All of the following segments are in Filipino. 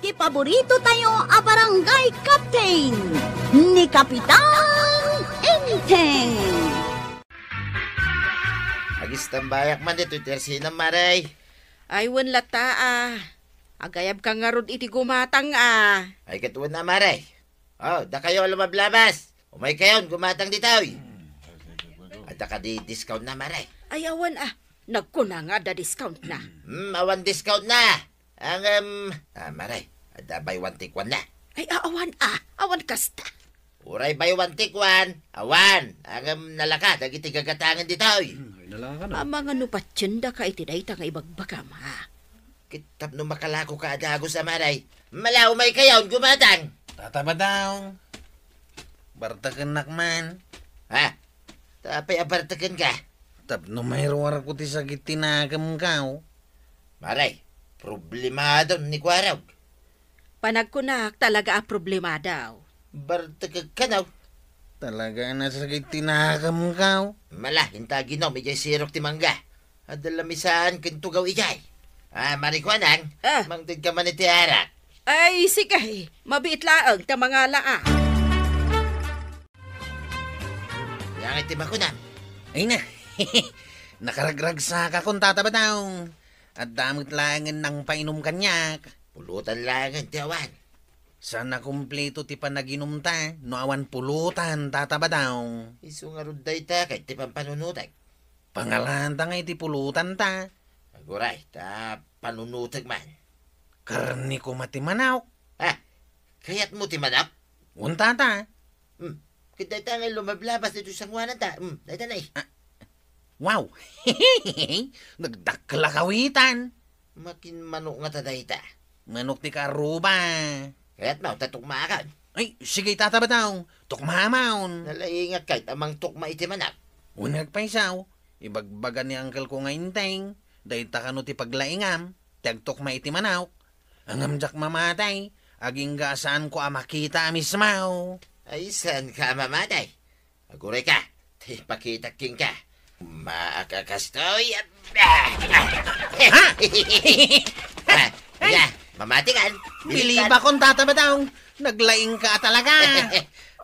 ti paborito tayo a barangay captain ni Kapitan Enteng. Agistambayak man dito tersinang maray. Ay, wan lata agayab ka nga rod iti gumatang Ay katuwan na maray. Oh, da kayo lumablabas. Umay kayon, gumatang ditoy. At da ka di discount na maray. Ay, awan nagkuna nga da discount na. Awan discount na. Ang, maray. At da buy one take one na. Ay, awan kasta. Uray buy one take one. Awan. Ang, nalaka, dagiti gagatangan ditoy. Mga nupatsenda ka iti dayta nga ibagbagam Kitap no makalako ka adago sa maray. Malaw may kayon, gumatang. Tataba daw. Bartakan nakman. Ha? Tapay abartakan ka. Tapno mayroon ko ti sakit tinagam kao. Maray, problemado ni Kwaraw. Panagkunak talaga problema daw. Bartakag ka na. Talaga na sakit tinagam kao. Mala, hintagi no, medyo sirok ti mangga. Adalamisaan kintugaw ijay. Marikwanang, mangtid ka man iti arak. Ay, sige, mabiit laang ta mga laa. Yang iti makunam. Ay na, nakaragrag sa kakong tataba daw. At damit langan ng painom kanyak. Pulutan lang ang tiyawan. Sana kumpleto ti panaginom ta, no awan pulutan tataba daw. Isungarod day ta, kahit ti pampanunutak. Pangalan ta nga iti pulutan ta. Aguray, ta panunutag man. Karni ko matimanaw. Kaya't mo ti manap? Unta ta. Kita ta nga lumablabas dito sa ngwanan ta. Dahita na eh. Wow! Nagdakla kawitan. Makin manok nga ta dahita. Manok ti karuba. Kaya't mo, tatukmaakan. Ay, sige tataba daw. Tukmamaon. Nalaingat kahit amang tukma iti manap. Unag pa isaw. Ibagbagan ni uncle ko nga inteng. Dahita ka no ti paglaingam. Tagtukma iti manaw. Ang amjak mamatay. Aging gasaan ko makita mismaw. Ay, saan ka mamatay? Aguray ka. Pakita king ka. Maakakastoy. Ha? Mamati kan. Biliba kong tataba daw. Naglaing ka talaga.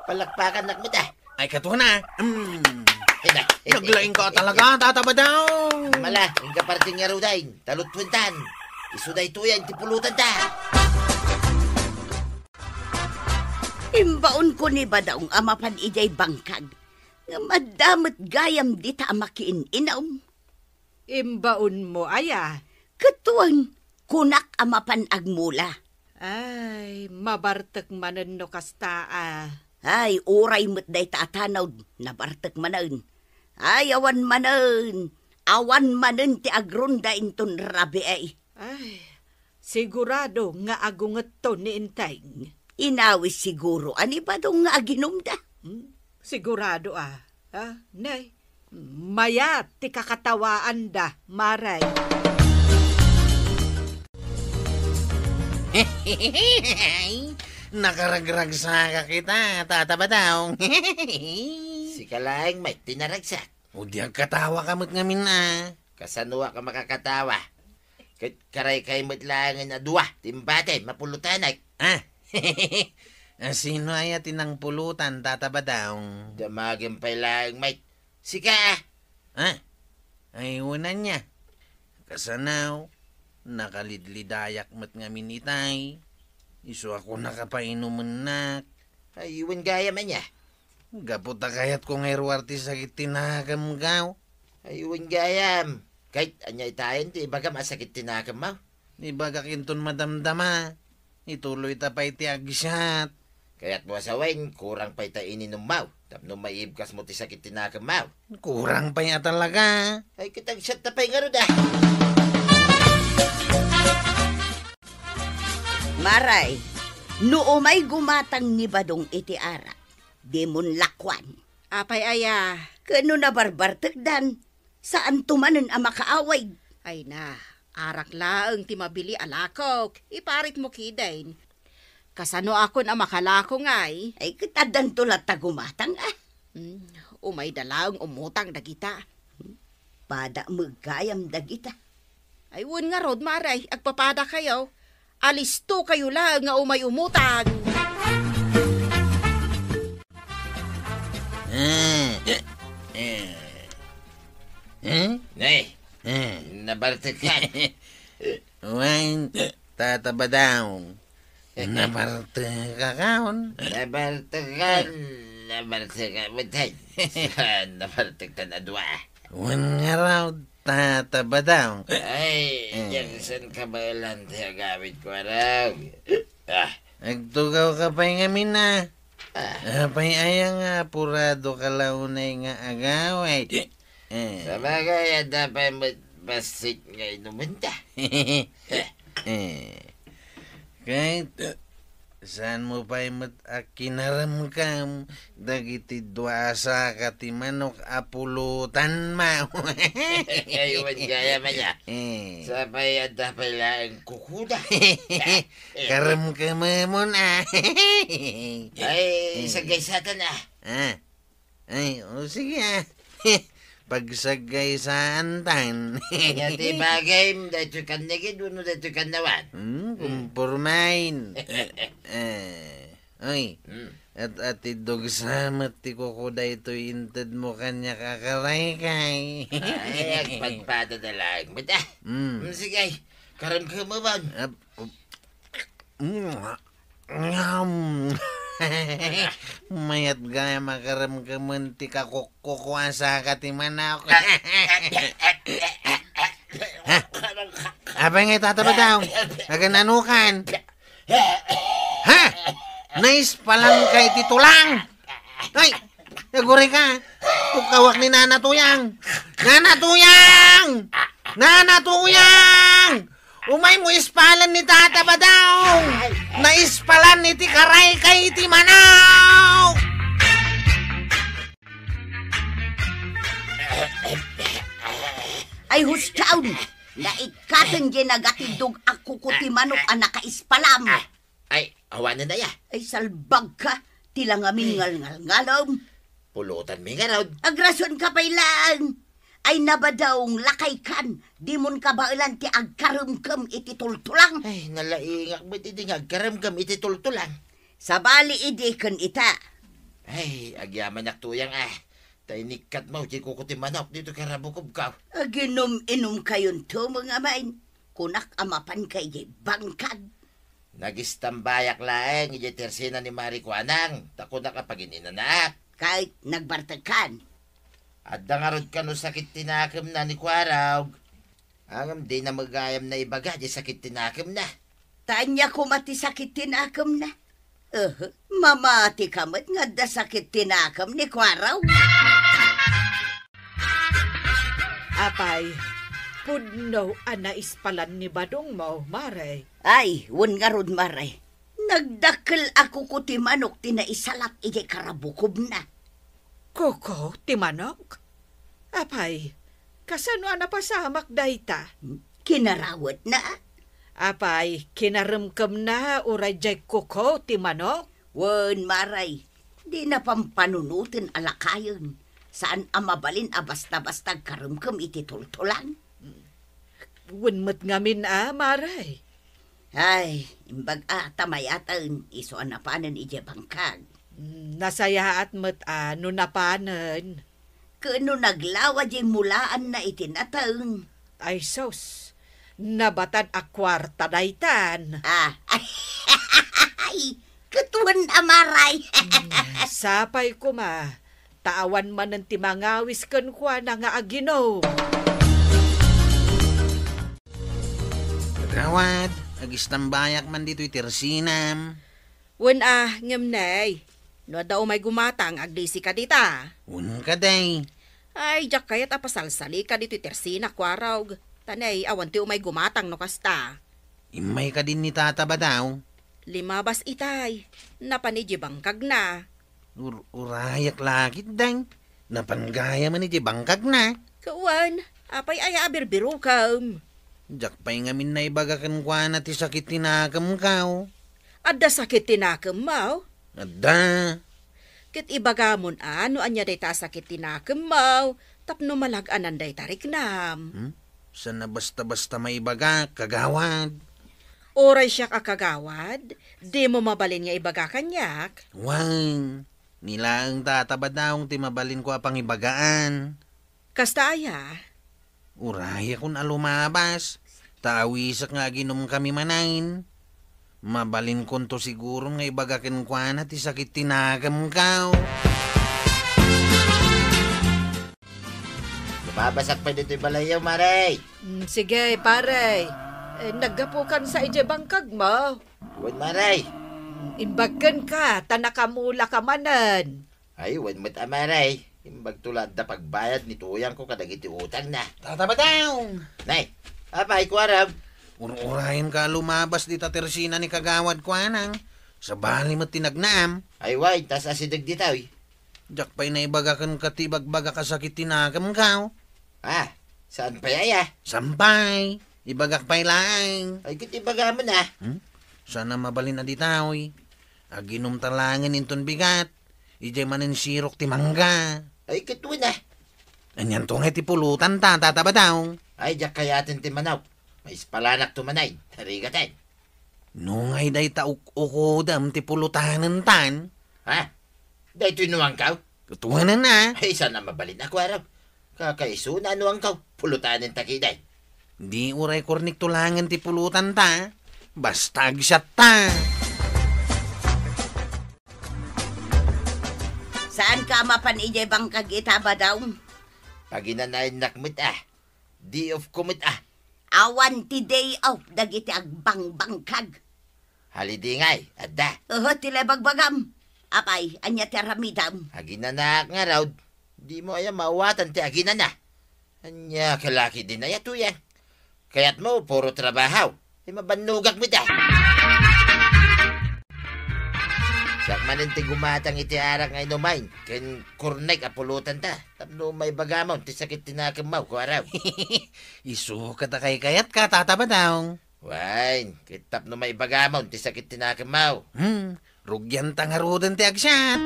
Palakpakan nakmuta. Ay, kato na. Naglaing ka talaga, tataba daw. Mala, yung kaparting nga rudain. Talot puntan. Isuday tuyan, tipulutan ta. Imbaon ko ni ba daw amapan ijay bangkag. Nga madamot gayam di ta amakiin inaum. Imbaon mo, Katuan, kunak amapan agmula. Ay, mabartak manan no kasta Ay, uray mo't day tatanaw, nabartak manan. Ay, awan manan. Awan manan ti agronda inton rabi ay. Ay, sigurado nga agunget to ni Inteng. Inawis siguro, ani ba dong nga aginom da? Sigurado nay, mayat ti kakatawaan da, maray. Nakaragrag sa kita, tataba daw. Si kalaing may tinaragsak. O diyan katawa kamot ngamin na. Kasanua ka makakatawa. Karay kay matlangan na duwa. Timbate, mapulutanay. Sino ay tinang pulutan, tataba daw? Damagin pa lang may. Sika. Ay unan niya. Kasanaw, nakalidlidayak mat ngamin itay. Iso ako nakapainuman na. Ay, iwan gaya man niya. Gaputa kayat kong erwarti sakit tinagam gaw. Ay, iwan gayam. Kahit anya itayin, di baga masakit tinagam mo. Di baga kinton madamdama. Ituloy tapay ti agisyat. Kaya't mo asawain, kurang pa ita ininom mo. Tapno maibkas mo ti sakit tinagam mo. Kurang pa ya talaga. Ay, kitang shot na pa'y nga rin Maray, no may gumatang ni badong iti ara, di mon lakwan. Apay Kano na barbartagdan, saan tumanan ang makaaway? Ay na, arak laang ti mabili alakok, iparit mo kidain. Kasano ako na makalako ngay? Ay kitadan tulat ta gumatang Umay dalaang umutang dagita. Pada magkayam dagita. Ay wun nga rod maray, agpapada kayo. Alisto kayo lang nga umay umutang. Nay, nabartag ka. Wan, tatabadaw. Naparte ka kaon. Nabartagan. Matay. Nabartag ka na dua. Wan nga raw, tatabadaw. Ay, yung san ka ba ilan tayo gamit ko araw? Agtugaw ka pa nga mina. Apay ayang apurado ka launay nga agaway. Sa bagay, dapat basit nga inumunta. Kahit saan mo pa imot akinaram kam dagiti duasa kati manok apulutan ma. Ngayon gaya man niya. Sabay dapat lang kukuda. Karam ka mo na. Ay, sagay satan Ay, o sige pagsagay sa antan. Ngati bagay, dito kan nagid, uno dito kan nawan. Kumpurmain. Oy, at idog samat ti kukuda ito inted mo kanya kakaray kay. Ay, agpagpada na lang. Mata, sige, karam ka mo ba? Mayat gaya makaram ka munti ka kukuha sa katimanak. Apa nga tataba daw? Agananukan. Ha? Nice palang kay titulang. Ay, naguri ka. Tukawak ni Nana Tuyang. Nana Tuyang! Nana Tuyang! Umay mo ispalan ni Tata Badaw! Naispalan ni Tikaray kay Timanaw! Ay hustaon, naikatan ginagatidog ako ko ti manok ang nakaispalam. Ay, awanan na ya. Ay salbag ka, tilang amin ngal-ngal-ngalam. Pulutan mi nga raw. Agrason ka pa ilan. Ay nabadawng lakay kan, di mon kabailan ti agkarumkam iti tultulang. Ay, nalaingak mo iti nga karamgam iti tultulang. Sa bali idi kan ita. Ay, agyaman naktuyang Tainikat mo, di kukuti manok dito karabukob ka. Aginom-inom kayon to mga main. Kunak amapan kay bangkag. Nagistambayak laeng iti tersina ni Mari Kuanang. Tako na kapag ininanak. Kahit nagbartakan. At dangarod ka no sakit tinakam na ni Kwaraw. Angam di na magayam na ibaga, di sakit tinakam na. Tanya ko mati sakit tinakam na. Mamati kamat nga da sakit tinakam ni Kwaraw. Apay, pudno ana ispalan ni Badong mo, Mare. Ay, wan nga rod maray. Nagdakkel ako ko ti manok tinaisalap iti karabukob na. Koko, timanok? Apay, kasano ana pasamak dayta? Kinarawat na. Apay, kinaremkem na uray jay koko, timanok? Wan maray, di na pampanunutin alakayon. Saan amabalin basta-basta karumkam iti tultulan? Wunmet ngamin Maray. Ay, imbag tamayatan, iso anapanan iti bangkag. Nasaya at met no napanan. Kano naglawa di mulaan na itinatang. Ay sos, nabatan akwarta daytan. Ay, katuan amaray. Sapay ko taawan man ng timangawis kan kwa na nga agino. Gawad, agistambayak man dito itirsinam. Wen ngamnay. No daw may gumatang agdisi ka dita. Un ka day. Ay, jak kayat apasalsali ka dito tersina kwaraw. Tanay, awan ti umay gumatang no kasta. Imay ka din ni Tata Badaw. Limabas itay. Napanidji bangkag na. Urayak lakit day. Napangaya man iti bangkag na. Kawan, apay ay abirbiru kam. Jak pa'y ngamin na ibagakan kwa na ti sakit tinakam kao. Adda sakit tinakam mau. Adda. Kit ibagamon ano anya day ta sakit tinakam mau. Tapno malag-anan day tarik nam. Sana basta-basta may ibaga, kagawad. Oray siya kakagawad, di mo mabalin nga ibaga kanyak. Wang, nilaang tatabad naong timabalin ko apang ibagaan. Kasta aya, Uraya kun alumabas. Tawisak nga ginom kami manain. Mabalin kon to siguro nga ibagakin ko na ti sakit tinagam kao. Lumabasak pa dito yung balayaw, Maray. Sige, pare. Naggapukan sa ije bangkag mo. Wan, Maray. Inbagkan ka, tanakamula ka manan. Ay, wan mo't Maray. Imbag tulad na pagbayad ni tuyang ko kadagiti utang na. Tatabad daw. Nay, apay ko arab. Urahin ka lumabas di tatersina ni kagawad ko anang. Sa bali mo tinagnaam. Ay, way, tas asidag ditaw. Jak pa'y naibagakan katibag-baga kasakit tinagam kao. Ah, saan pa yaya? Sampay. Ibagak pa'y laang. Ay, kitibaga mo na. Sana mabalin na ditawi. Aginom talangan inton bigat. Ijay manin sirok ti mangga. Ay, kitwa na. Anyan to nga ti pulutan ta, tataba daw. Ay, jak kayatin ti manaw. May ispalanak tumanay. Tarigatan. Nungay day ta ukodam ti pulutanan tan. Ha? Day tinuang kaw? Tuwanan na. Ay, sana mabalin ako arab. Kakaiso na ano ang kaw. Pulutanin takiday. Di uray kornik tulangan ti pulutan ta. Basta agsat ta. Saan ka mapan ijay bangkag itaba daw? Paginanayin nakmit Di of kumit Awan ti day off dagiti agbang bangkag. Holiday ngay, adda. Tila bagbagam. Apay, anya ti aramidam. Aginanak nga raw. Di mo aya mawatan ti aginana. Anya kalaki din na yato yan. Kaya't mo, puro trabaho. Ay mabanugak mo Sakmanin ti gumatang iti arak nga inumain. Ken kurnek apulutan ta. Tapno may bagamon, ti sakit tinakamaw ko araw. Isukat na kay kayat ka, tataba daw. Wain, kitap no may bagamon, ti sakit tinakamaw. Rugyan tangarudan ti agsat.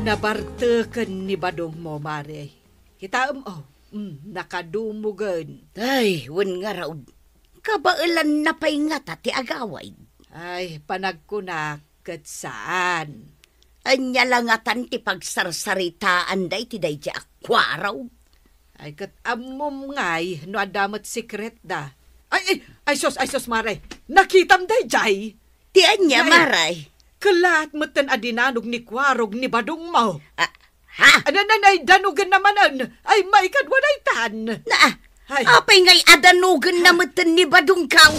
Nabartakan ni badong mo, mare. Kitaam, nakadumugan. Ay, wan nga raw. Kabailan na pa'y nga ti agaway. Ay, panagkunakat saan? Anya langatan ti pagsarsaritaan day ti day ti akwaraw. Ay, kat amom ngay, no adamat sikret da. Ay, sos, mare. Nakitam day, jay. Ti anya, Ay. maray. Kalat matan adinanog ni kwarog ni badong mo. Ha? Ananay, danugan namanan. Ay, maikadwanay tan. Na, Ay. apay ngay adanugan na matan ni badong kaw.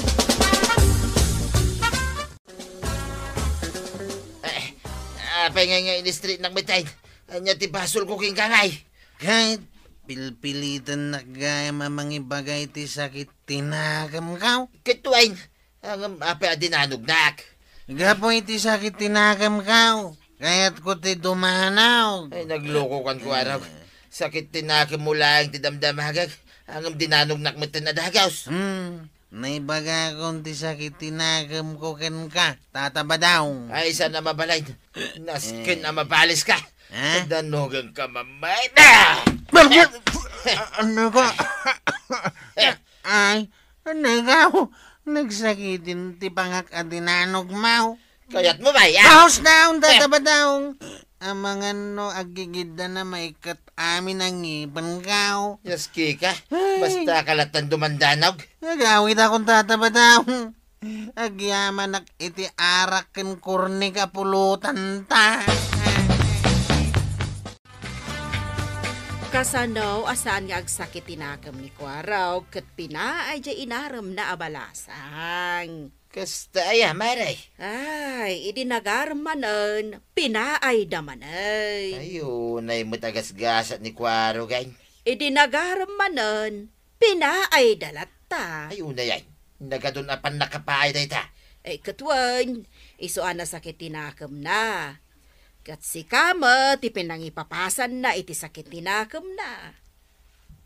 Apay nga in the street ng mitay. Anya ti basol ko king kangay. Kahit pilpilitan na gaya mamang ibagay ti sakit tinagam kao. Kituain, ang apay adinanugnak. Gapoy ti sakit tinagam kao. Kaya't ko ti dumanaw. Ay, naglokokan ko araw. Sakit tinakam mo lang ti damdamagag. Ang dinanugnak mo na dagaws. Naibaga kong ti sakit tinagam ko ken ka. Tataba daw. Ay, sana mabalay. Naskin na mabalis ka. Ha? Danugan ka mamay na! Ano ka? Ay, nagaw. Nagsakitin ti pangak adinanog mau. Kaya't mo ba, House down, tataba daw. Ang mga no, agigid na maikat amin ang ipan kao. Yaski ka. Basta kalatan dumandanog. Nagawit akong tataba daw. Agyaman ak iti arak ken kurni kapulutan ta. Kasano asaan nga agsakit tinakam ni Kwaraw ket pinaay jay inaram na abalasang. Kasta ay, maray. Ay, idinagarmanan, pinaay damanay. Ayun, ay matagas-gasat ni Kwaro, gain. Idinagarmanan, pinaay dalata. Ayun na yan. Nagadun apan nakapaay na ita. Ay katwan, isuan na sakit tinakam na. Kat si kama, ti pinangipapasan na iti sakit tinakam na.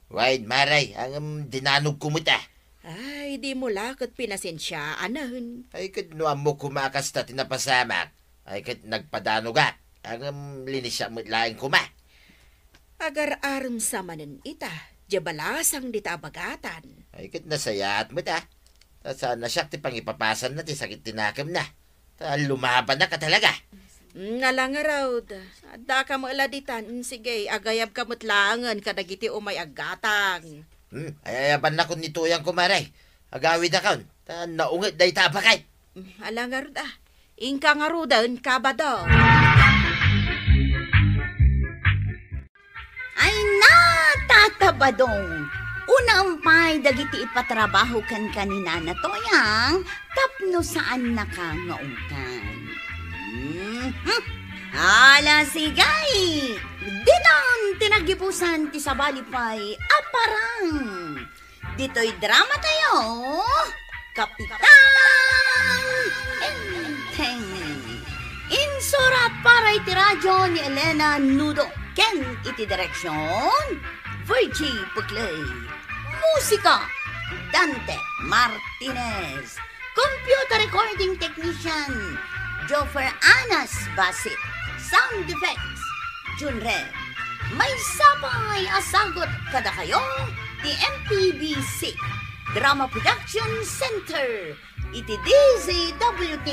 Wain, maray, ang dinanog kumita. Ay, di mo lakot pinasensyaanan. Ay, kat nuam mo kumakas na tinapasamak. Ay, kat nagpadanugat. Ang linis siya mo laing kuma. Agar aram sa manan ita, jabalasang di ta abagatan. Ay, kat nasayat mo ta. Sana siya ti pangipapasan na ti sakit tinakam na. Lumaban na ka talaga. Nga raw, da ka maaladitan, sige, agayab ka matlangan, kadagiti umay agatang. Ayaban na kun nituyang kumaray. Agawid na kaon. Naungit day tabakay. Alangar da, ingka nga rudan, kabado. Ay na, tatabadong. Unampay dagiti ipatrabaho kan kanina na toyang tapno saan nakangaungkan. Hala sigay! Dinan tinagipusan ti sabalipay aparang. Dito'y drama tayo. Kapitan Enteng. Insura para iti radyo ni Elena Nudo. Ken iti direksyon Virgie Puglay. Musika Dante Martinez. Computer recording technician Joffer Anas Basit. Sound effects Junre. May sabay asagot kada kayo di MPBC Drama Production Center iti DZWT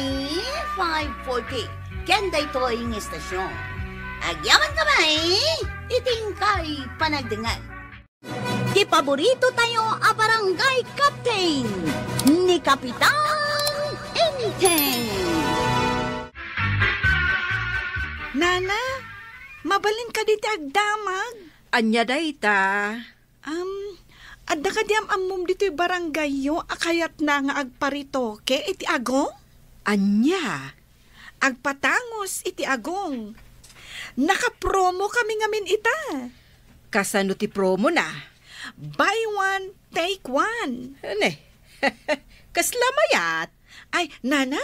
540 Kenday Toying Estasyon. Agyaman kamay itingkay panagdengan. Di paborito tayo a barangay captain ni Kapitan Enteng. Nana, mabalin ka diti agdamag. Anya day ta. Adda ka diam ammom dito'y barangay yo, akayat na nga agparitoke iti agong? Anya? Agpatangos iti agong. Nakapromo kami ngamin ita. Kasano ti promo na? Buy one, take one. Ne, kaslamayat. Ay, Nana,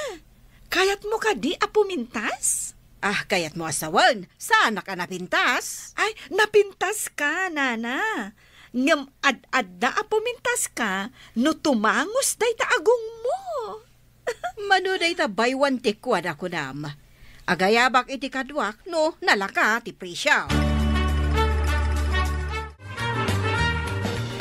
kayat mo ka di apumintas? Kayat mo asawan. Sana ka napintas? Ay, napintas ka, Nana. Ngam ad-adda apumintas ka, no tumangos day taagong mo. Mano day ta buy one take one ako nam. Agayabak iti kadwak, no nalaka ti presyo.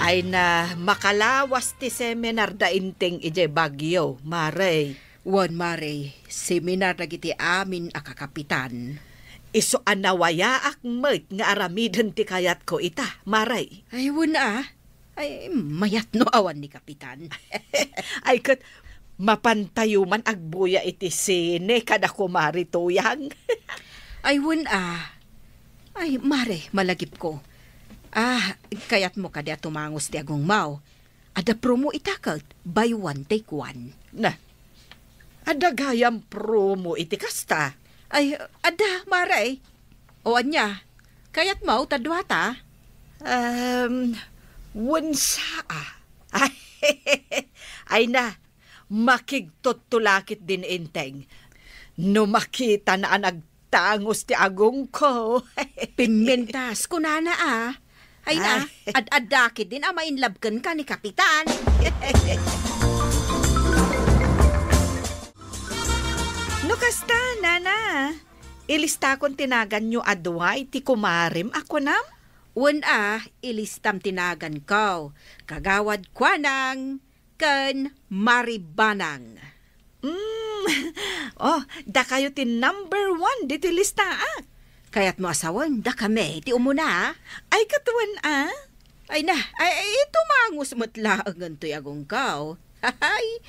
Ay na makalawas ti seminar da inting ije Bagyo, Maray. Wan Maray, seminar na giti amin a kakapitan. Iso anawaya akmet nga aramiden ti kayat ko ita, Maray. Ay wala. Ay mayat no awan ni kapitan. Ay kat mapantayuman agbuya iti sine kada kumari tuyang. Ay wala. Ay Mare, malagip ko. Kayat mo kada tumangos ti agong mau. Ada promo itakot, buy one take one. Na, ada gayam promo iti kasta. Ay, ada, Maray. O anya, kayat mo, tadwata? Wansa Ay na, makigtutulakit din inteng. No makita na nagtangos ti agong ko. Pimentas, kunana Ay na, ad-adakit din mainlabkan ka ni kapitan. No kasta, Nana. Ilista kon tinagan nyo adwa iti kumarim ako nam? Ilistam tinagan ko. Kagawad kwanang ken maribanang. Da kayo ti number 1 diti listaak. Kayat mo asawan, da kami, ti umuna. Ay katuan Ay na, ito mangus matlaangan to yagong kao. Ay,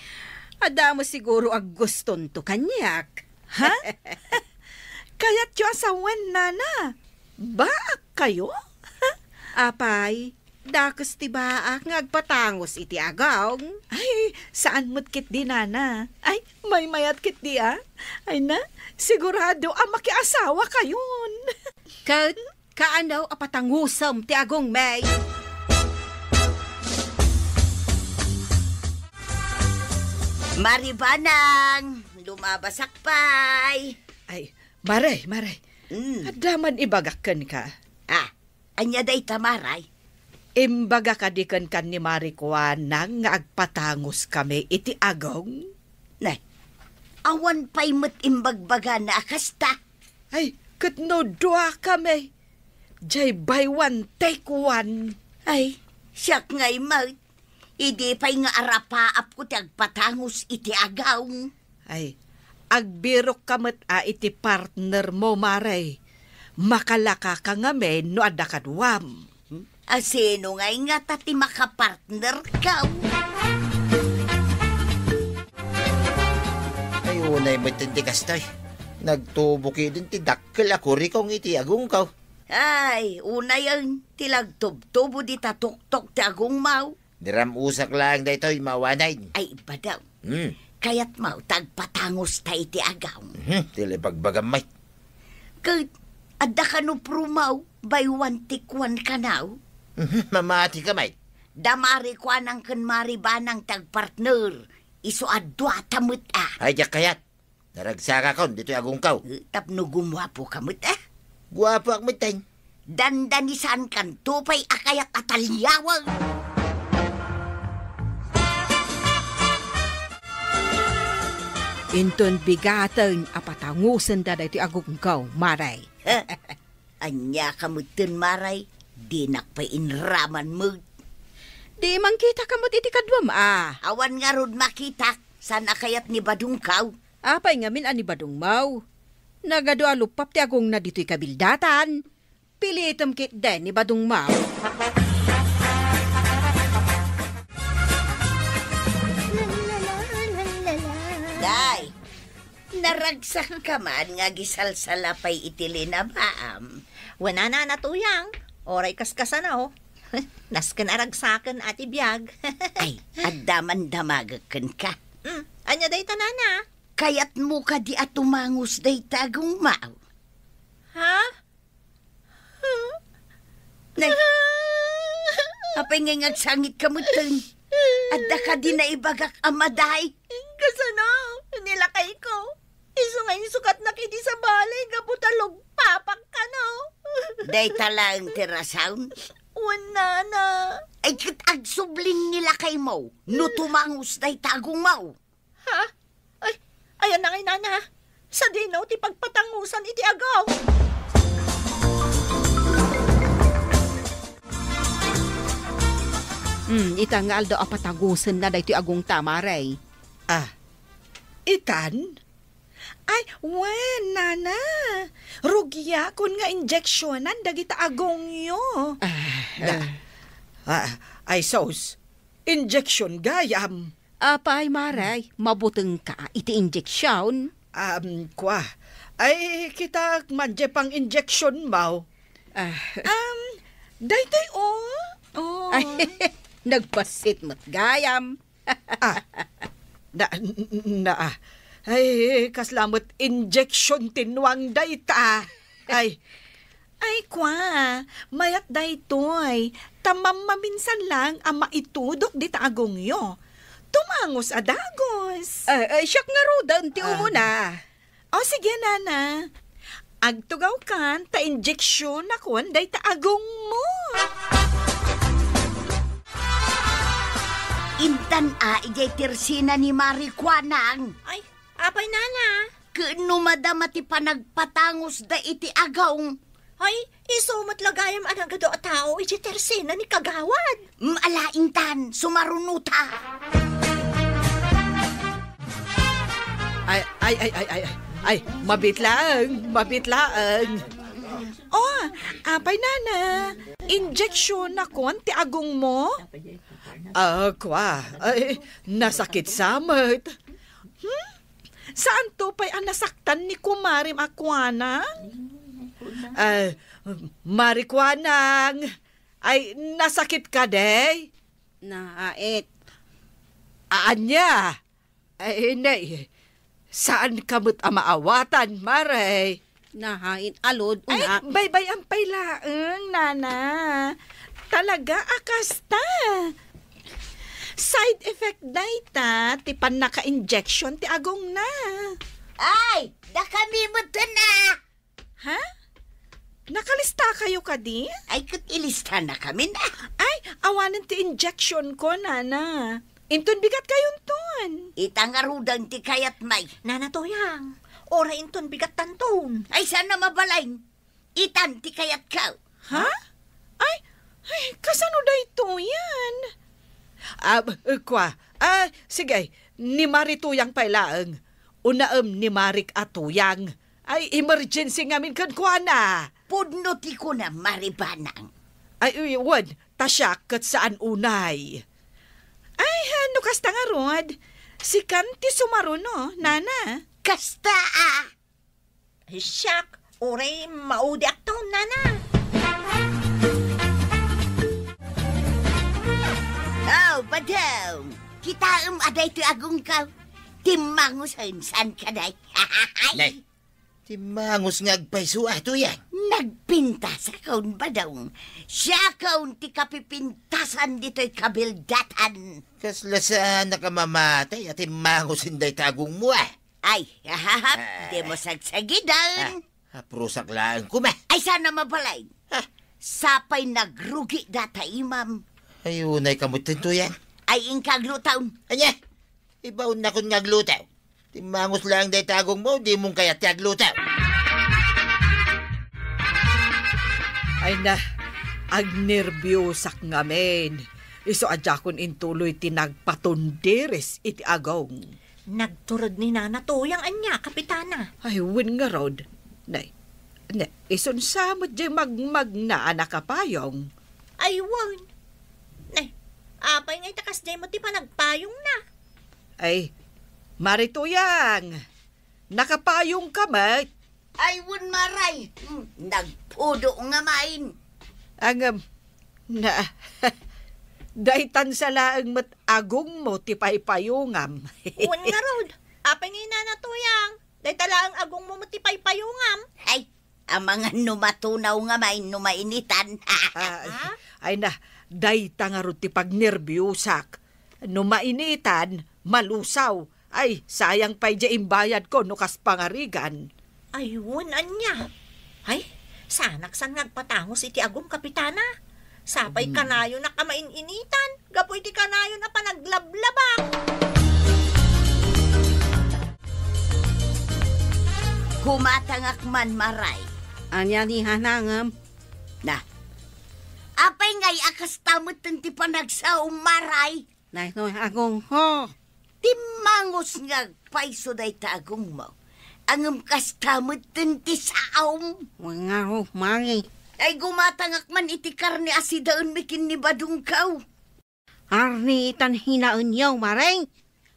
ada mo siguro ag guston to kanyak. Ha? Kayat yo asawan, Nana. Baak kayo? Apay, dakas ti baak nga agpatangos iti agawng. Ay, saan mo't kit di, Nana? Ay, may mayat kit di Ay na, sigurado makiasawa kayon. Kaanaw apatangusam ti agong may. Maribanang, lumabasak pay. Ay, Maray. Adaman ibagakan ka. Anya day tamaray. Imbaga kadikan kan ni Marikuanang nga agpatangos kami iti agong. Nay, awan pa'y mat imbagbaga na akasta. Ay, katno dua kami. Jay buy one, take one. Ay, Siyak ngay mat. Idi pa'y nga arapaap ko ti agpatangos iti agaw. Ay, agbirok kamat iti partner mo, Maray. Makalaka ka nga men no adda kadwam. Asino ngay nga tati makapartner ka. Ay, unay matindi kastoy. Nagtubuki din ti dakkel ako rikaw iti agong kaw. Ay, una yan, tilagtub-tubo di tatuktok ti agong mau. Diram usak lang daytoy mawanay. Ay, iba daw. Hmm. Kaya't mau, tagpatangos ta iti agaw. Tili pagbagamay. Kat, adda ka no prumaw, baywan tikwan ka naw. Mamati ka, mate. Damari ko anang kanmari ba ng tagpartner. Iso adwa tamut Ay, jak kayat. Naragsaka kon, dito agong kaw. Tapno gumwapo kamut Guwapo ak mitay. Dandanisan kan tupay akayat atalyawang. Inton bigatan apatangusan da iti agungkaw, Maray. Anya kamutin maray, di nakpainraman mo. Di man kita kamot iti kadwam, Awan nga rod makita, sana kayat ni Badungkaw. Apay ngamin ani badong mau. Nagado alupap ti agong na dito'y kabildatan. Pilitam kit den ni badong mau. Day, naragsak ka man nga gisalsalapay itili na baam. Wana na natuyang. Oray kaskasa na ho. Nasken aragsaken ati biyag. Ay, addaman damagakan ka. Anya day tanana. Kayat mo ka di atumangus day tagong mau. Ha? Apay nga ngagsangit ka mo dun. Adda ka di na ibagak amaday. Kasano? Nilakay ko. Iso nga yung sukat na kiti sa balay. Gabutalog papak ka no. Day talang tirasound. Wana na. Ay kit agsubling nilakay mo. No tumangus day tagong mau. Ha? Ay, ayan na kay nana. Sa dinaw ti pagpatangusan iti agaw. Itangal do apatagusan na dito agong tamaray. Itan? Ay, nana. Rugya kun nga injeksyonan dagita agong yo. Ay, sos. Injection gayam. Apay, Maray, mabuteng ka iti injeksyon. Kwa. Ay, kita madje pang injection mau. Daytoy oh. Ay, nagpasit mo't gayam. Ay, kaslamot injection tinwang dayta. Ay, kwa, mayat daytoy. Tamam maminsan lang ang maitudok di taagong yo. Tumangos adagos. Siyak nga rodan, ti umuna. O sige, nana. Agtugaw kan, ta injeksyon akon day taagong mo. Intan ijay tirsina ni Marikwanang. Ay, apay nana. Kano madamati panagpatangos da iti agaw. Ay, iso matlagayam anagado a tao iti tersina ni kagawad. Ala intan, sumarunuta. Ay, mabitlaang. Oh, apay nana, injeksyon akon ti agong mo? Kwa, ay, nasakit samot. Saan to pa'y nasaktan ni Kumarim Akwana? Marikwanang, ay, nasakit ka day? Naait. Anya? Ay, nay, saan kamot amaawatan, Maray? Nahain alod Ay, una. baybay ang pailaang, nana. Talaga akasta. Side effect dayta, ti pan naka-injection ti agong na. Ay, da kami mo na. Ha? Nakalista kayo kadi? Ay, kat ilista na kami na. Ay, awanan ti injection ko, nana. Inton bigat kayon ton. Itangarudan ti kayat may. Nana toyang. Ora inton bigat tanton. Ay, sana mabalain. Itan ti kayat ka. Ha? Ay, Ay, kasano da ito yan? Sige, ni Marituyang pailaang. Unaam ni Marik Atuyang. Ay, emergency ngamin kan kuha na. Pudno ti ko na maribanang. Ay, wad, tasyak kat saan unay. Ay, ano kasta nga rod? Si Kanti sumaruno, nana. Kasta Siyak, oray maudi akto, nana. Badaw. Kita aday ti agong ka. Timangus saan ka day. Nay, timangus nga agpaiso ato yan. Nagpinta sa kaun badaw. Siya kaun ti kapipintasan dito'y kabildatan. Kasla saan nakamamatay at timangus hinday tagong mo Ay, di mo sagsagidan. Aprusak lang ko Ay, sana mabalay. Sapay nagrugi data imam. Ayunay kamutin to yan. Ay, inkaglutaon. Anya, ibaw na kung ngaglutaw. Timangus lang day tagong mo, di mong kaya tiaglutaw. Ay na, agnerbyosak ngamen. Iso adya kon intuloy tinagpatunderes iti agong. Nagturod ni Nana Tuyang anya, kapitana. Ay, win nga rod. Nay, ison samot di magmag na anak kapayong. Ay, wan. Nay, apay ngay takas day mo ti panagpayong na. Ay, Marituyang, nakapayong ka mat. Ay, wun maray. Nagpudo nga main. Ang, daitan sa laang mat agong mo ti paypayungam. Uwan nga rod. Apay ngay Nana Tuyang. Day talaang agong mo matipay-payungam. Ay, ang mga numatunaw nga main numainitan. Ay na, dayta nga ro ti pagnerbyosak. No mainitan, malusaw. Ay, sayang pa'y di imbayad ko no kas pangarigan. Ayun, anya. Ay, sanak san nagpatangos iti agong kapitana. Sapay kanayo na kamaininitan. Gapoy ti kanayo na panaglablabang. Kumatangak man maray. Anya ni hanangam. Na, apay ngay akas tamot ti panagsaw maray. Nay, no, agong ho. Timangos nga paiso day tagong mo. Angam kas tamot ti saom. Mga ho, mari. Ay gumatangak man iti karne asidaon mikin ni badungkaw. Arni itan hinaon yaw, maring.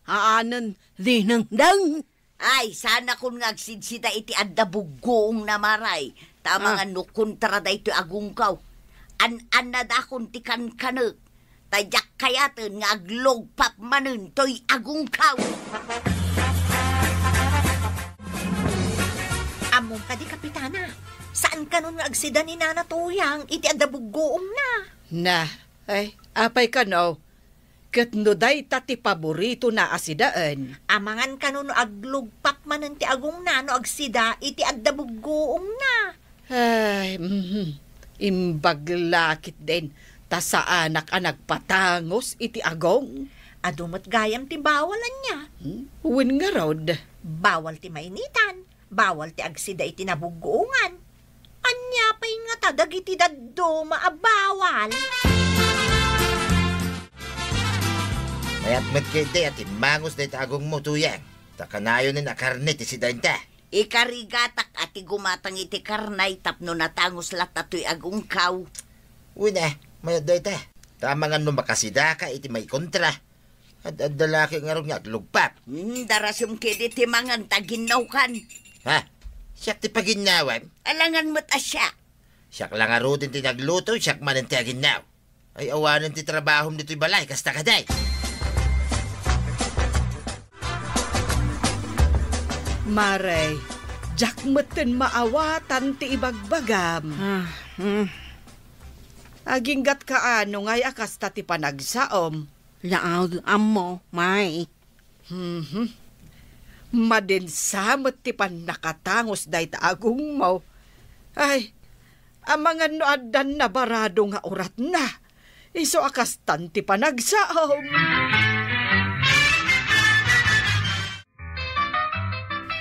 Haanan dinang-dang. Ay, sana kung ngagsidsida iti adda bugoong na maray. Tama nga no kontra da iti agungkaw. An na da kung ti kankanag. Tadyak kayaten nga aglogpap manen to'y agungkaw. Among ka di kapitana. Saan ka nun nga agsida ni Nana Tuyang? Iti adabugoong na. Na, ay, apay ka no. Kat no day tati paborito na asidaan. Amangan ka nun aglugpak manen ti agong na no agsida iti adabugoong na. Ay, imbaglakit din. Ta sa anak-anak patangos iti agong. Adumat gayam ti bawalan niya. Win nga rod. Bawal ti mainitan. Bawal ti agsida iti nabugoongan. Anya pa'y nga tadag iti daddo maabawal. Mayat magkite at timangos day tagong mo tuyang. Takanayo ni nakarne ti si Dainta. Ikarigatak ati gumatang iti karnay tapno natangos latatoy agungkaw. Una, mayat day ta. Tama nga no makasida ka iti may kontra. At dalaki nga rin nga aglugpap. Darasum kedi ti mangan taginaw kan. Ha? Siyak ti paginawan. Alangan mo't asya. Siyak lang nga rin ti nagluto, siyak man ti aginaw. Ay awanan ti trabahom dito'y balay, kasta kaday. Maray, jakmeten maawatan ti ibagbagam. Aginggat kaano ngay akas ta ti panagsaom. Laad ammo, may. Madinsamot ti pan nakatangos day taagong mo. Ay, amangan no adan na barado nga orat na. Iso akas tan ti panagsaom.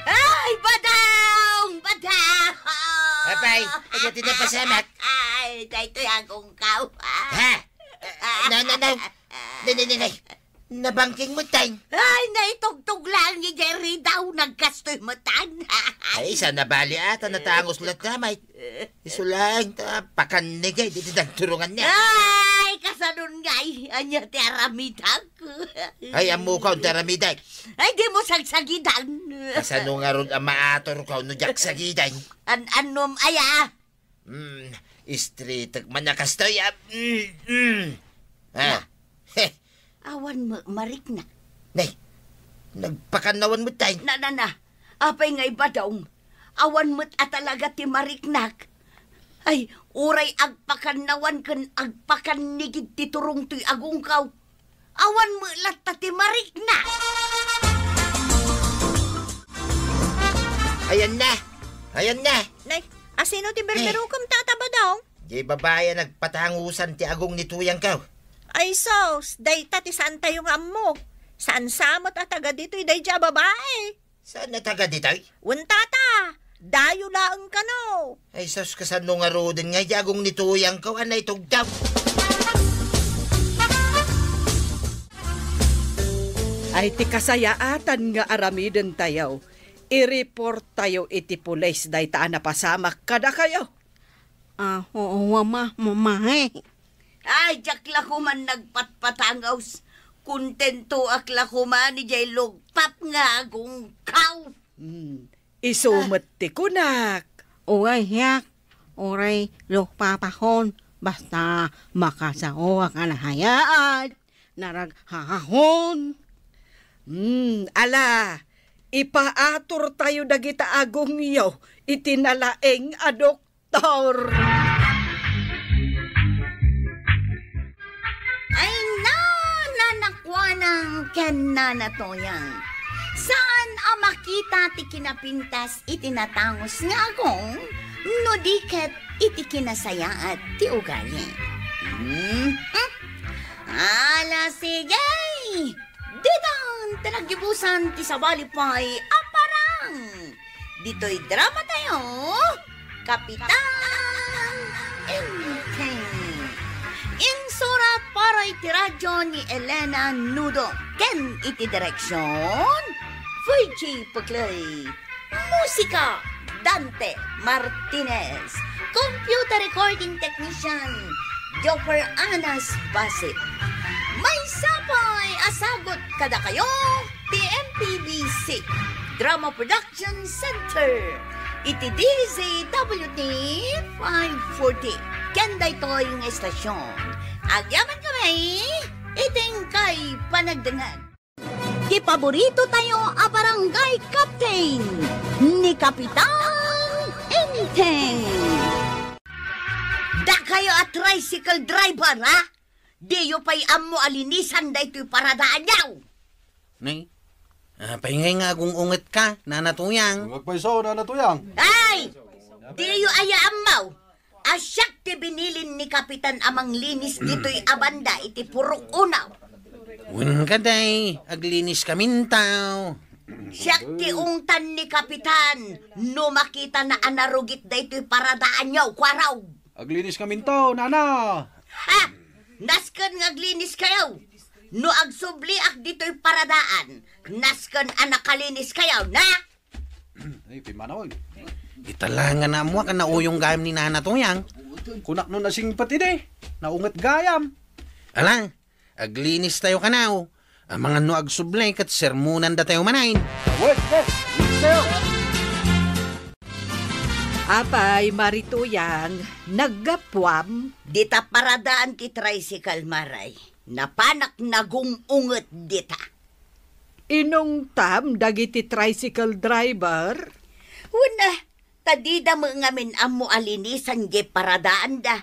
Ay, badang! Badang! Apay, agad na pasamat. Ay, Dahito agong kaw. Ha? Nay. Nabangking mo, tay. Ay, naitugtog lang ni Jerry daw. Nagkastoy mo tan. Ay, isa nabali ata natangos lahat gamay. Isulang, pakanigay, dito nagturungan niya. Ay, kasanun ngay. Anya ti aramidag. Ay, amo ka, taramiday. Ay, di mo sagsagidan. Kasano nga ron ang maator ka, no jak sagiday. Anom aya. Street, manakastoy, Ha? Heh, Awan mo, marik na. nay, nagpakanawan mo, tay. Na. Apay nga iba daw. Awan mo't atalaga ti mariknak. Ay, uray agpakanawan kan agpakanigid ti turong tuy agungkaw. Awan mo latta ti mariknak. Ayan na. Nay, asino ti berberukam tataba daw? Di babaya nagpatangusan ti agong nituyang ka. Ay sos, dayta ti saan tayo nga mo. Saan samot at taga dito'y dayja babae. Saan na taga ditay? Untata, dayo laang ka no. Ay, sus, kasano nga rodin nga agong nituyang ka, anay tugdaw. Ay ti kasayaatan nga aramiden tayo. I-report tayo iti pulis dayta na pasamak kada kayo. Oo, mamahe. Ay, jakla ko man nagpatpatangaws. Kontento akla ko man ni jay lugpap nga agungkaw. Isumot ti kunak. Uray, yak. Uray, lupapahon. Basta makasao ang alahayaan. Naraghahon. Ala, ipaatur tayo dagita agong iyo. Itinalaeng a doktor. Ay nanakwanang ken nanatoyang. Saan ang makita ti kinapintas itinatangos nga agong no diket iti kinasaya at ti ugali. Ala sige! Ditang tinagibusan ti sabalipay aparang. Dito'y drama tayo, Kapitan Enteng. Insurat para iti radyo ni Elena Nudo. Ken iti direksyon, Fuji Puglay. Musika, Dante Martinez. Computer recording technician, Joker Anas Basit. May sapay asagot kada kayo, TMPBC Drama Production Center. Iti DZWT 540. Kanda ito yung estasyon. Agyaman kami, iting kay panagdangan. Ipaborito tayo a barangay captain ni Kapitan Enteng. Da kayo a tricycle driver, ha? Diyo pa'y amo alinisan da ito'y paradaan yaw. Nay, paingay nga agong unget ka, nanatuyang. Magpaiso na natuyang. Ay! Diyo aya amaw. Asyak ti binilin ni Kapitan amang linis dito'y abanda iti purok unaw. Wun ka day, aglinis kamintaw. Siyak ti ungtan ni Kapitan no makita na anarugit da ito'y paradaan yaw, kwaraw. Aglinis kaminto, nana. Ha! Nasken nga aglinis kayaw. No agsubli ak dito'y paradaan. Nasken anakalinis kayaw, na? Ay, pimanaw. Italangan na mo ka na uyong gayam ni nanatuyang. Kunak no nasing patide. Naungat gayam. Alang, aglinis tayo kanaw. Ang mga no agsublay kat sermunan da tayo manain. Wait, tayo. Apay marituyang naggapwam. Dita paradaan ti tricycle maray. Napanak nagungungot dita. Inong tam dagiti tricycle driver. Una, tadida mo ngamin amo alinisan ge paradaan da.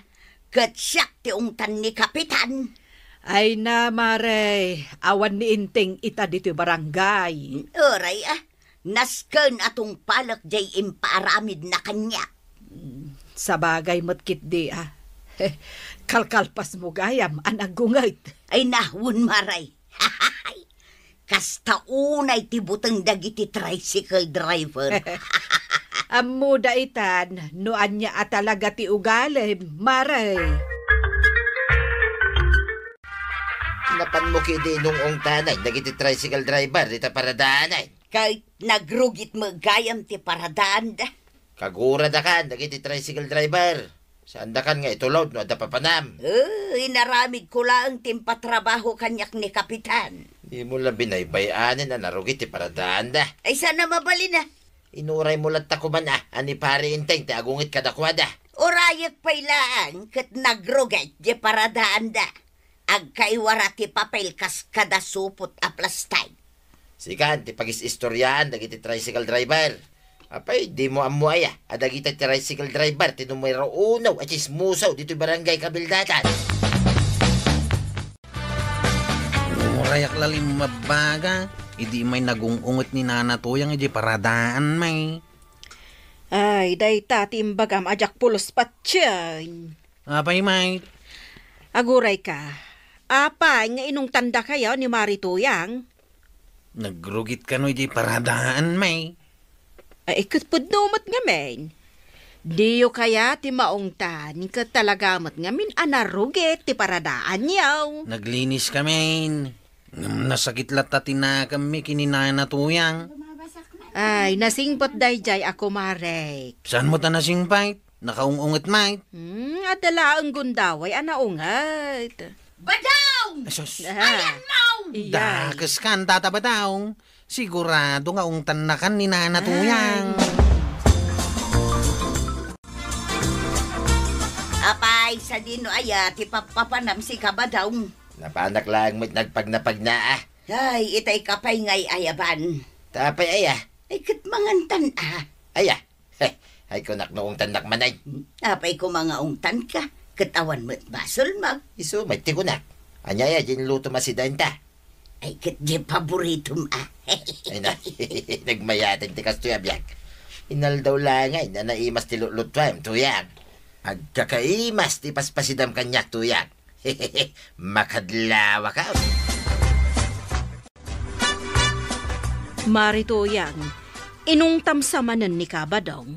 Kat siyak ti ungtan ni Kapitan. Ay na mare, awan ni Inteng ita dito barangay. Oray nasken atong palak jay imparamid na kanya. Sa bagay matkit di Kalkalpas mo gayam, anagungayt. Ay nahun maray. Kasta unay ti butang dagiti tricycle driver. Ammo daitan, no anya talaga ti ugalim, maray. Napan mo kidi nung ong tanay, nagiti tricycle driver, dita paradanay. Kahit nagrugit mo gayam ti paradaan da. Kagura da kan, nagiti tricycle driver. Saan da kan nga itulod, no ada papanam. Inaramid ko lang timpatrabaho kanyak ni Kapitan. Di mo lang binaybayanin na narugit ti paradaan da. Ay sana mabali na. Inuray mo lang takuman ani pare inteng, ti agungit kadakwada. Orayak pailaan kat nagrugit di paradaan da. Agkaiwara ti papel kas kada supot a plastay. Sikan, ti pagis-istoryaan, nagiti tricycle driver. Apay, di mo amuaya. Adagita ti tricycle driver, ti numero 1 at ismusaw dito barangay Kabildatan. Murayak lalim mabaga. Idi may nagungungot ni nanatuyang iji paradaan may. Ay, dayta timbagam ajak pulos patyan. Apay may. Aguray ka. Apay nga inong tanda kayo ni Marituyang. Nagrugit ka no iji paradaan may. Ay, ikutpudnumot nga men. Diyo kaya ti maungtan ka talagamat nga min anarugit ti paradaan yaw. Naglinis ka men. Nasakit latatin na kami kininanatuyang. Ay, nasingpot dayjay ako marek. Saan mo ta nasingpay? Nakaungungot may. Adala ang gundaway anaungat. Badaw! Asos. Ayan mo! Dakas kan tatabataw. Sigurado nga ungtan na kan ni nanatuyang. Apay, sa dino aya, ti papapanam si Kabadaw. Napanak lang mo't nagpagnapag na Ay, itay kapay ngay ayaban. Tapay aya. Ay, kat mangantan Aya. Ay kunak noong tanak manay. Apay ko mga ungtan ka. Katawan mo't basol mag. Iso, may tikunak. Anyaya, ginluto masidain ta. Ay, kat di paboritum Ay na, nagmayatin ti kas tuyabyak. Inal daw langay na naimas ti lulutwam tuyag. Agkakaimas ti paspasidam kanyak tuyag. Makadlawa ka. Marituyang, inong tamsamanan ni Kabadong.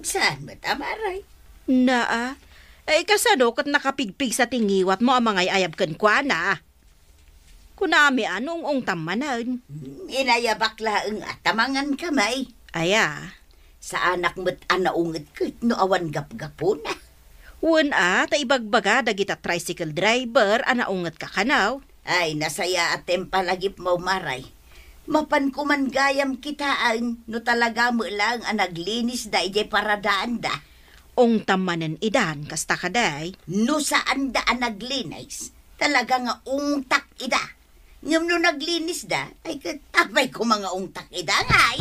Saan ba't amaray? Naa, ay kasano kat nakapigpig sa tingiwat mo ang mga ayab kan kwa na. Kunami anong tamanan. Inayabak laeng atamangan kamay. Aya, Sa anak mo't anaungat kat no awan gap-gapo na. wan ta ibagbaga dagita tricycle driver anaungat ka kanaw. Ay, nasaya atem palagip mo maray. Mapan ko man gayam kitaan no talaga mo lang ang naglinis da ije paradaan da. Ong tamanan idan kasta kaday. No saan da ang naglinis, talaga nga ungtak ida. Ngam no naglinis da, ay katapay ko mga ungtak ida ngay.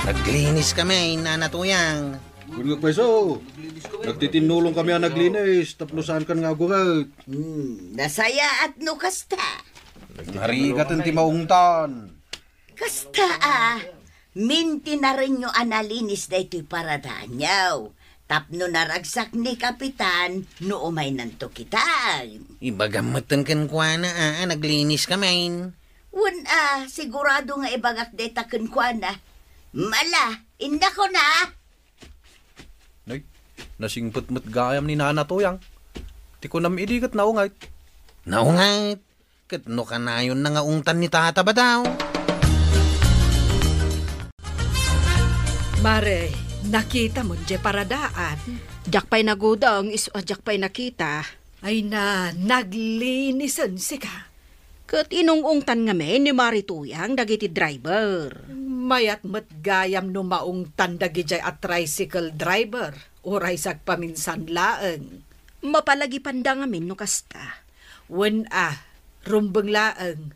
Naglinis kami, nanatuyang. Gulgag peso. Nagtitinulong kami ang naglinis. Taplosan kan nga gugat. Nasaya at no kasta. Harigatan ti maungtan. Kasta minti na rin nyo analinis da ito'y paradaan yaw. Tapno naragsak ni Kapitan no umay nanto kitan. Ibagamatan kan kwa na naglinis kami. Wan sigurado nga ibagak deta kenkwana. Mala, inda ko na. Nay, nasingput-mut gayam ni nanatuyang. Ti ko nam idigat naungay. Naungat. Katno ka na yun na nga ungtan ni tata ba daw? Mare, nakita mo dje paradaan. Jakpay nagudang iso jakpay nakita. Ay na, naglinisan si ka. Kat inungungtan nga men ni Marituyang dagiti driver. Mayat mat gayam no maong tandagijay at tricycle driver. Uray sag paminsan laeng. Mapalagi panda nga men no kasta. Wen rumbeng laeng.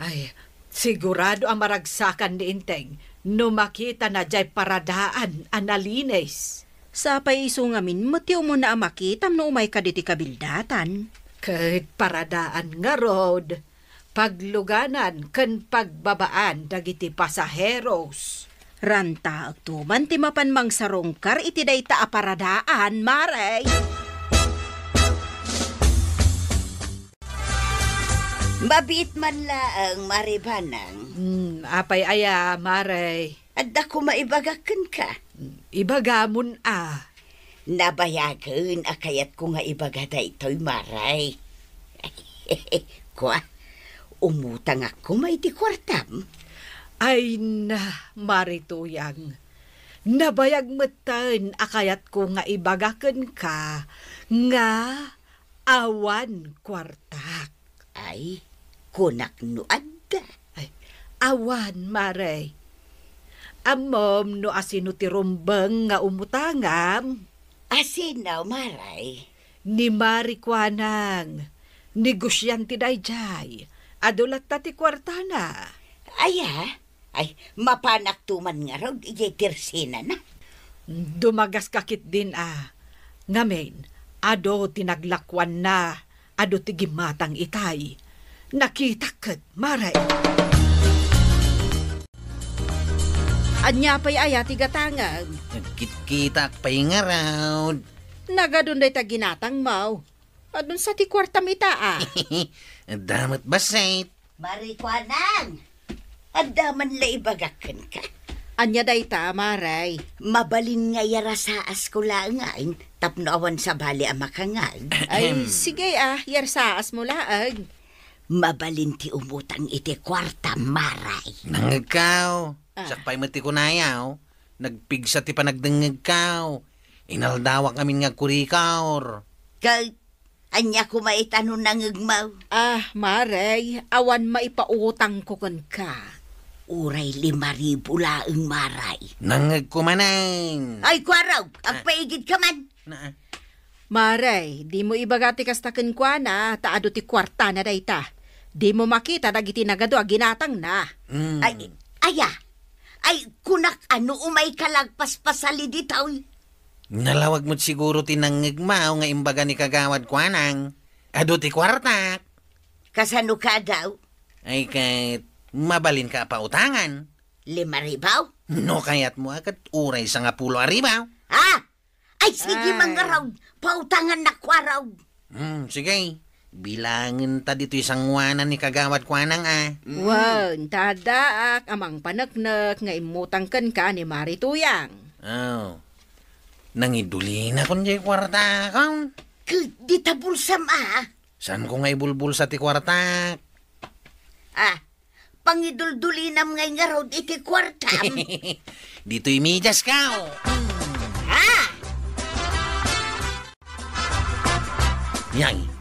Ay, sigurado ang maragsakan ni Inteng no makita na jay paradaan analinis. Sa paiso nga min, matiyaw mo na makitam no umay ka diti kabildatan. Kahit paradaan nga road, pagluganan ken pagbabaan dagiti pasaheros. Ranta agtuman ti mapan mang sarongkar iti dayta a paradaan, maray. Mabit man laang maribanang. Apay aya, Maray. Adda ko maibagakan ka. Ibagamon Nabayagan akayat ko nga ibagada ito'y maray. Kwa, umutang ako may di kwartam. Ay na, Marituyang. Nabayag matan akayat ko nga ibagakan ka nga awan kwartak. Ay, kunak nuad. Ay, awan, Maray. Amom no asino ti rumbeng nga umutangam. Asinaw, maray. Ni Marikwanang. Negosyante dayjay. Adulat ta ti kwartana. Aya, ay, mapanak tuman nga raw, ijay tirsina na. Dumagas kakit din Ngamen, ado tinaglakwan na. Ado ti gimatang itay. Nakita kat, Maray. Anya pa'y aya ti gatangag. Nagkit-kita pa'y nga raw. Nagadun day ta ginatang maw. Adun sa ti kwartam ita Damat basait. Marikwanang, adda man la ibagakan ka. Anya day ta, Maray. Mabalin nga yara sa asko laangain, tapno awan sa bali ang makangay. Ay, sige yarsaas mo laag. Mabalin ti umutang iti kwarta, maray. Nangagkaw. Sakpay mati ko nayaw. Nagpigsa ti panagdangagkaw. Inaldawak amin nga kurikaor. Kag, anya ko maitanong nangagmaw. Maray, awan maipautang ko kan ka. Uray 5,000 laang maray. Nangagkumanang. Ay, kwaraw, ang paigid ka man. Maray, di mo ibagati kastakan kwa na, taado ti kwarta na day ta. Di mo makita dagiti nagado ginatang na. Ay, aya. Ay, kunak ano umay kalagpas-pasali ditaw. Nalawag mo't siguro tinangagmaw nga imbaga ni kagawad kwanang. Ado ti kwartak. Kasano ka daw? Ay kahit mabalin ka pa utangan. 5,000? No kayat mo agad uray sa nga 10 aribaw. Ay, sige mga raw. Pautangan na kwaraw. Sige. Bilangin ta dito isang wanan ni kagawad kwanang Wan, tadaak amang panaknak nga imutang kan ka ni Marituyang. Nangiduli na kun jay kwarta kong. Di tabulsam Saan ko nga ibulbul sa ti kwartak? Pangiduldulinam ngay nga raw iti kwartam. Dito'y medyas ka. Yay.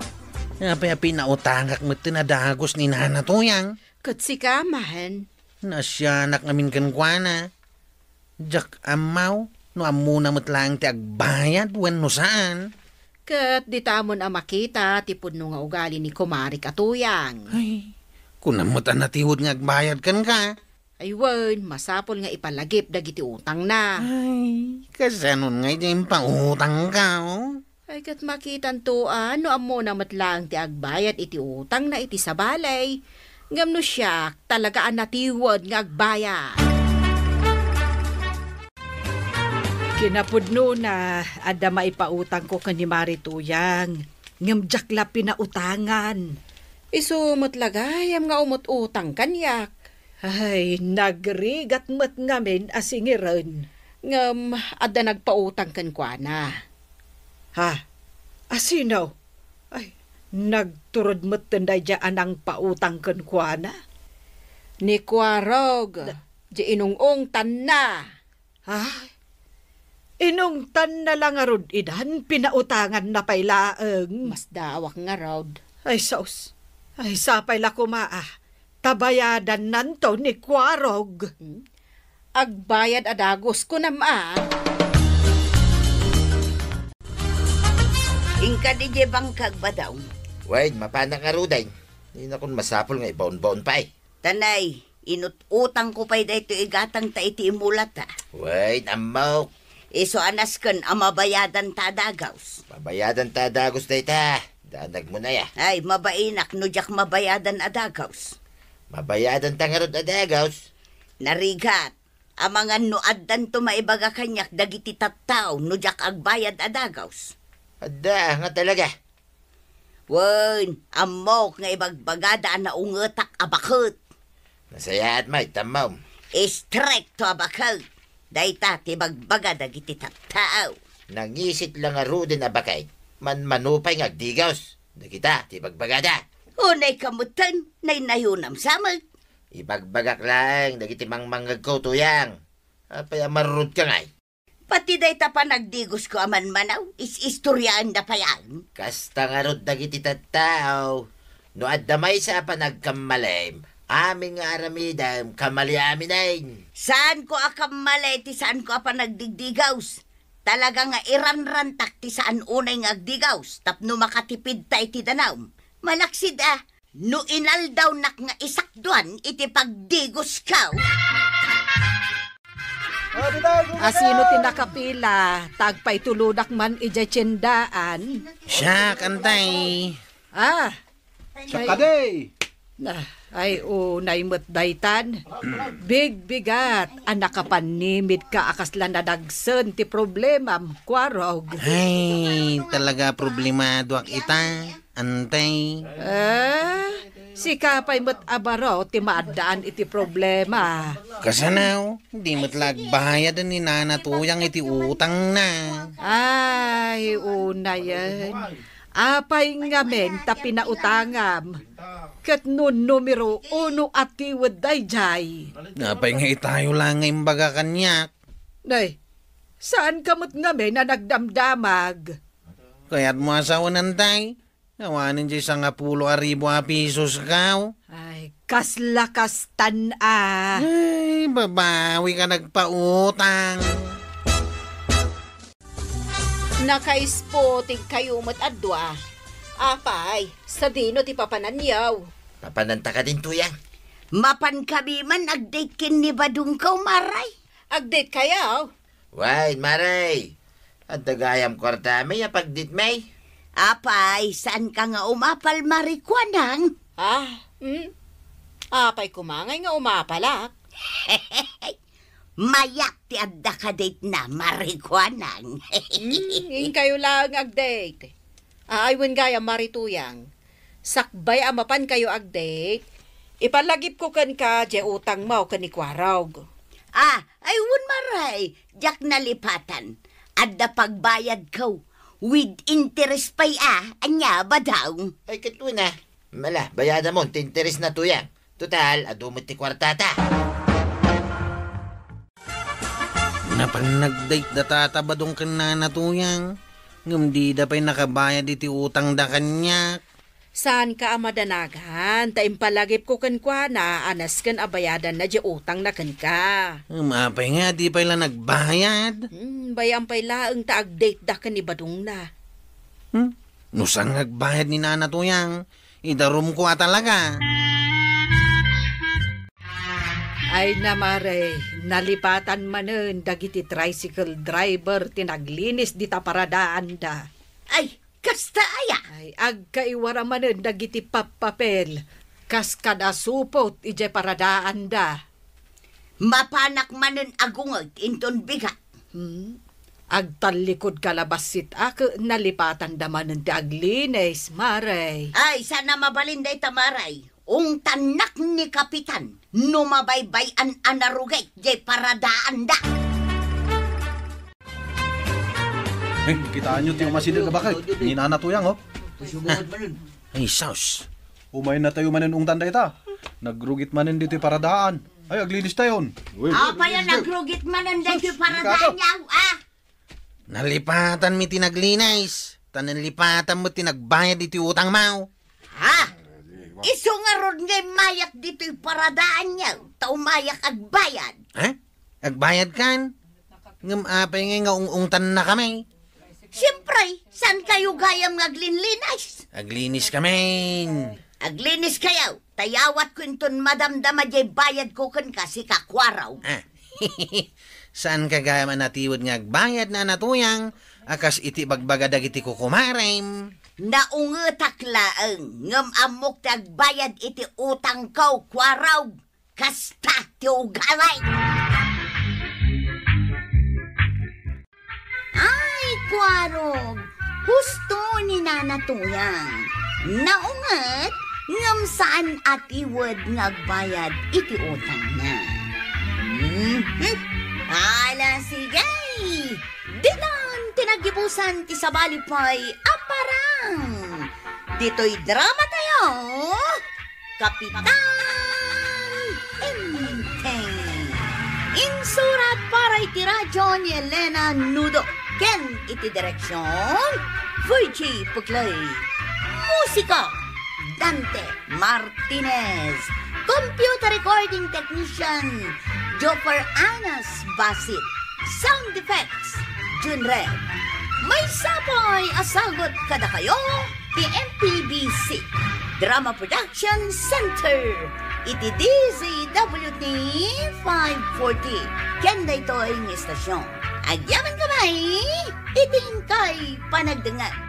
Api-api na utangak mo tinadagos ni Nana Tuyang. Kutsi ka, mahan. Nasyanak namin kankwana. Jak amaw, no amuna mo't lang ti agbayad, wen no saan. Kat di tamon makita, tipod no nga ugali ni Kumari Katuyang. Ay, kunamot ang natihod nga agbayad kan ka. Ay wen, masapol nga ipalagip dagiti utang na. Ay, kasanon nga yung pangutang ka, Ay kat makitan to, no amo na matlang ti agbayad iti utang na iti sa balay. Ngam no siya, talaga ang natiwad nga agbayad. Kinapudno na ada maipautang ko kan ni Marituyang. Ngam jakla pinautangan. Iso matlagayam nga umut-utang kanyak. Ay, nagrigat mat ngamin asingiran. Ngam ada nagpautang kan kwa na. Asinaw? Ay, nagturod mat tanday dyan ang pautang kan kwa na. Ni Kwarog, di inungong tan na. Inungtan na lang arod idan, pinautangan na pailaang. Mas dawak nga rod. Ay, saus. Ay, sapay la kumaa. Tabayadan nanto ni Kwarog. Agbayad adagos ko naman. Ingka di je bangkag ba daw? Wait, mapanak nga ruday. Hindi na kung masapol nga ibaon-baon pa Tanay, inututang ko pa'y dahito igatang ta iti imulat Wait, amaw. Iso anas kan amabayadan ta dagaws. Mabayadan ta dagos day ta. Danag mo na ya. Ay, mabainak no jak mabayadan adagaws. Mabayadan ta nga rod adagaws. Narigat, amangan no addan to maibaga kanyak dagiti tattaw no jak agbayad adagaws. Adda nga talaga. Wen, amok nga ibagbagada na ungetak abakot. Nasaya at may tamaw. Strike to abakot. Dayta tibagbagada giti tattao. Nangisit lang nga rudin abakay. Manupay nga digaws. Nakita, tibagbagada. Unay kamutan, nay nayunam samag. Ibagbagak lang, dagiti mangmangag ko tuyang. Apay marurod ka ngay. Pati dayta pa nagdigos ko aman manaw, is-istoryaan na pa yan. Kasta nga rod dagiti tattao. No addamay sa panagkamalim, aming nga aramidam, kamali amin ay. Saan ko akammalay, ti saan ko apa nagdigdigaws? Talaga nga iranrantak ti saan unay nga agdigaws, tapno makatipid ta iti danaw. Malaksid no inaldaw nak nga isakduan iti pagdigos ka. Asino tinakapila, tagpay tuludak man ijay tsendaan. Siya, kantay. Sakade! Ay, unay mo't daytan. Bigat, anak kapanimid ka akaslan na dagsen ti problemam, kwarog. Ay, talaga problemado ak ita, antay. Si kapay mo't abaro ti maadaan iti problema. Kasanaw, hindi mo't lagbahayad ni nanatuyang iti utang na. Ay, una yan. Apay nga men ta pinautangam. Kat nun numero 1 at tiwad dayjay. Napay nga itayo lang ngayong baga kanyak. Nay, saan kamot nga men na nagdamdamag? Kaya't mo asawa nantay. Nawanin dyan sa nga 10,000 pesos kaw. Ay, kaslakastan Ay, babawi ka nagpautang. Nakaispoting kayo mat adwa. Apay, sa dino ti papananyaw. Papananta ka din tuyang. Mapan kami man agdate kin ni badung kaw maray. Agdate kayaw. Wait, maray. At dagayam kwarta may apagdit may. Apay, saan ka nga umapal marikwanang? Apay kumangay nga umapalak. Mayak ti adda ka date na marikwanang. Yung kayo lang agdate. Aywan gaya marituyang. Sakbay amapan kayo agdate. Ipalagip ko kan ka, di utang mo kan ni Kwarog. Ayun maray, jak nalipatan. Adda pagbayad ko. With interest pay anya ba daw? Ay katlo na. Mala, bayada mo, tinteres na tuyang. Total, adumot ti kwartata. Napang nag-date da tatabadong ka na natuyang. Ngumdi da pa'y nakabayad iti utang da kanyak. Saan ka amadanagan? Taim palagip ko kan kwa na anas kan abayadan na di utang na kan ka. Mapay nga, di pa'y lang nagbayad. Bayang pa'y laang taag-date da kan ni badong na. Nusang nagbayad ni nanatuyang. Idarum ko talaga. Ay namare, nalipatan manen dagiti tricycle driver tinaglinis di taparadaan da. Ay, kasta aya. Ay, agkaiwara manen dagiti papapel. Kas kada supot ije paradaan da. Mapanak manen agungag inton bigat. Agtalikod kalabasit ak nalipatan da manen ti aglinis, mare. Ay, sana mabalinday tamaray. Ung tanak ni kapitan, numabaybayan anarugay, jay paradaan da. Kitaan nyo tiyo masinig ka bakit? Ni nanatuyang, oh. Ay, saus. Umay na tayo manin ung tanday ta. Nagrugit manin dito paradaan. Ay, aglinis tayon. Pa yan, nagrugit manen dito paradaan niyaw, Nalipatan mi tinaglinis. Tananlipatan mo tinagbayad iti utang mau. Iso nga ron ngay mayak dito paradaan niyaw, taumayak agbayad. Agbayad kan? Ngam-apay nga ung-ungtan na kami. Siyempre, saan kayo gayam ngaglinlinis? Aglinis kami. Aglinis kayaw, tayawat ko inton madamdama jay bayad ko kan kasi kakwaraw. Saan ka gaya manatiwad nga agbayad na natuyang, akas iti bagbagadag iti kukumarem. Naungetak laeng, ngam amok tagbayad iti utang kaw kwaraw, kasta ti ugalay. Ay, kwarog, husto ni nanatuyang. Naungat, ngam saan at iwad ngagbayad iti utang na. Ala sige! Dinan tinagibusan ti sabalipay aparang. Dito'y drama tayo, Kapitan Enteng. Insurat para iti radyo ni Elena Nudo. Ken iti direksyon, Fuji Puklay. Musika, Dante Martinez. Computer recording technician, Joffer Anas Basit. Sound effects, Junred. May sapoy asagot kada kayo, PMPBC. Drama Production Center. Iti DZWT 540. Kenda ito ang istasyon. Agyaman kamay, iting kay panagdangan.